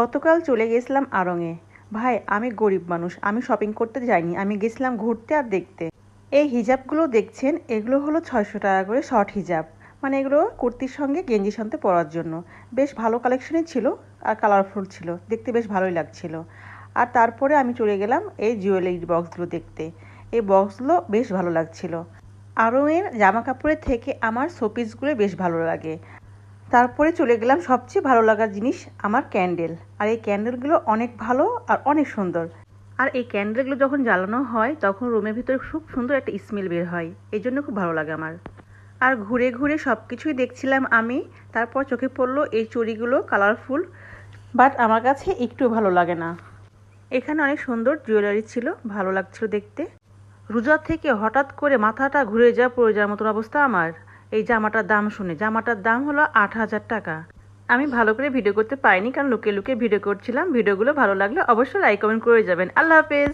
গতকাল চলে গেছিলাম আড়ংয়ে। ভাই আমি গরিব মানুষ, আমি শপিং করতে যাইনি, আমি গেছিলাম ঘুরতে আর দেখতে। এই হিজাবগুলো দেখছেন, এগুলো হলো 600 টাকা করে শর্ট হিজাব। মানে এগুলো কুর্তির সঙ্গে গেঞ্জির সাথে পরার জন্য। বেশ ভালো কালেকশনই ছিল আর কালারফুল ছিল, দেখতে বেশ ভালোই লাগছিল। আর তারপরে আমি চলে গেলাম এই জুয়েলারি বক্সগুলো দেখতে। এই বক্সগুলো বেশ ভালো লাগছিল। আড়ংয়ের জামা কাপড়ের থেকে আমার শোপিসগুলো বেশ ভালো লাগে। তারপরে চলে গেলাম সবচেয়ে ভালো লাগার জিনিস, আমার ক্যান্ডেল। আর এই ক্যান্ডেলগুলো অনেক ভালো আর অনেক সুন্দর। আর এই ক্যান্ডেলগুলো যখন জ্বালানো হয় তখন রুমের ভিতরে খুব সুন্দর একটা স্মেল বের হয়, এই জন্য খুব ভালো লাগে আমার। আর ঘুরে ঘুরে সব কিছুই দেখছিলাম আমি। তারপর চোখে পড়লো এই চুড়িগুলো কালারফুল, বাট আমার কাছে একটু ভালো লাগে না। এখানে অনেক সুন্দর জুয়েলারি ছিল, ভালো লাগছিল দেখতে। রোজা থেকে হঠাৎ করে মাথাটা ঘুরে পড়ে যাওয়ার মতন অবস্থা আমার। এই জামাটার দাম শুনে, জামাটার দাম হলো 8,000 টাকা। আমি ভালো করে ভিডিও করতে পারিনি, কারণ লুকিয়ে লুকিয়ে ভিডিও করছিলাম। ভিডিওগুলো ভালো লাগলে অবশ্যই লাইক কমেন্ট করে যাবেন। আল্লাহ হাফেজ।